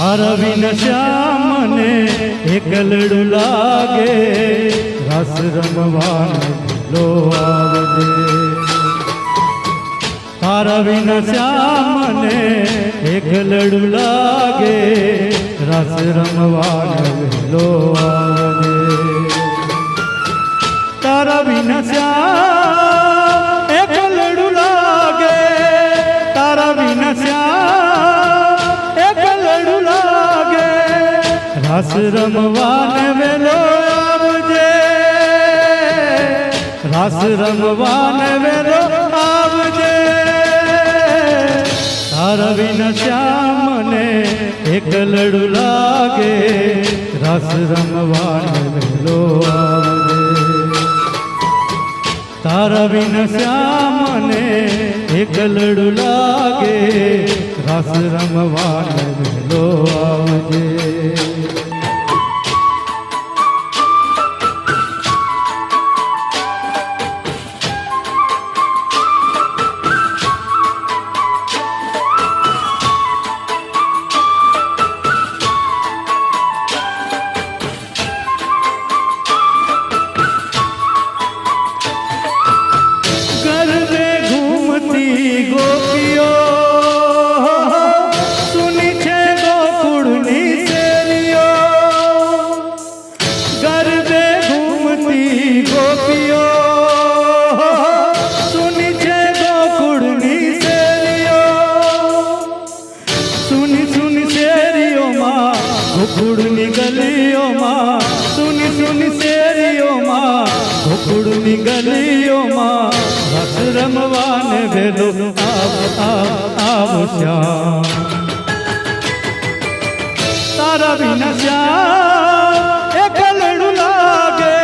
તારા વિના શ્યામ મને એકલડું લાગે, રાસ રમવાનો લો આવજે. તારા વિના શ્યામ મને એકલડું લાગે, રાસ રમવાનો લો આવજે. તારા વિના શ્યામ એકલડું લાગે, તારા વિના શ્યામ એકલડું લાગે, રાસ રમવાને વેલો આવજે, રાસ રમવાને વેલો આવજે. તારા વિના શ્યામ મને એકલડું લાગે, રાસ રમવાને વેલો આવજે. તારા વિના શ્યામ મને એકલડું લાગે, રાસ રમવાને વેલો આવજે. ગોપીઓ સુની છે ગોકુળની શેરીઓ, ગરબે ઘૂમતી ગોપીઓ સુની છે ગોકુળની શેરીઓ. સુની સુની શેરીઓમાં ગોકુળની ગલીઓમાં, સુની સુની શેરીઓમાં ગોકુળની ગલીઓમાં, રાસ રમવાને વેલો આવ શ્યામ. તારા વિના શ્યામ એકલડું લાગે,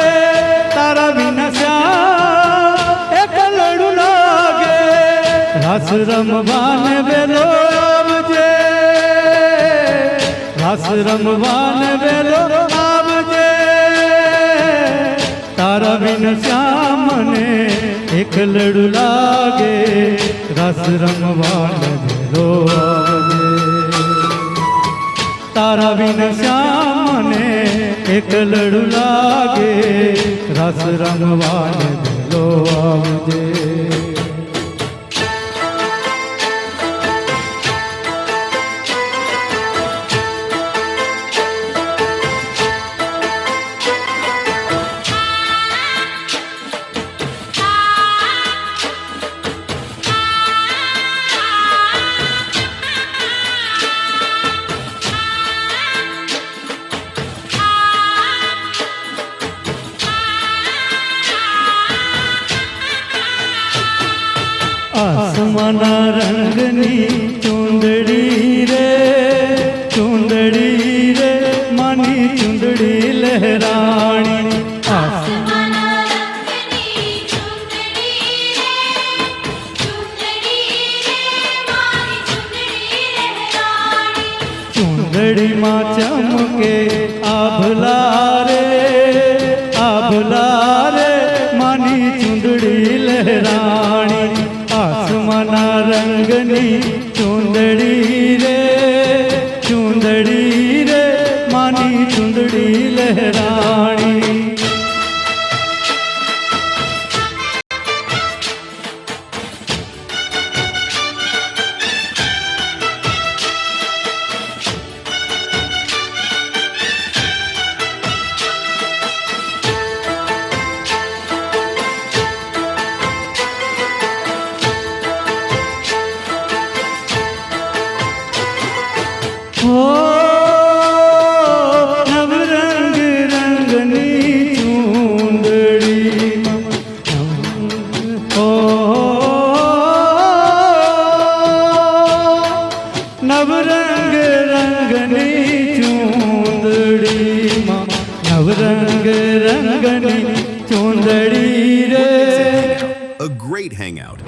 તારા વિના શ્યામ એકલડું લાગે, રાસ રમવાને વેલો આવજે, રાસ રમવાને વેલો આવજે. તારા વિના શ્યામ મને એકલડું લાગે, રાસ રમવાને વેલો આવજે. તારા વિના શ્યામ મને એકલડું લાગે, રાસ રમવાને વેલો આવજે. આસમાના રંગની ચૂંદડી રે, ચૂંદડી રે માની ચૂંદડી લહેરાણી. આસમાના રંગની ચૂંદડી રે, ચૂંદડી રે માની ચૂંદડી લહેરાણી. ચૂંદડીમાં ચમકે આભલા રે, આભલા રે માની ચૂંદડી લહેરાણી. આસમાના રંગની ચૂંદડી રે, ચૂંદડી રે માની ચૂંદડી લહેરાણી. નવરંગ રંગની ચૂંદડી, નવરંગ રંગની ચૂંદડીમાં, નવરંગ રંગની ચૂંદડી રે. A great hangout.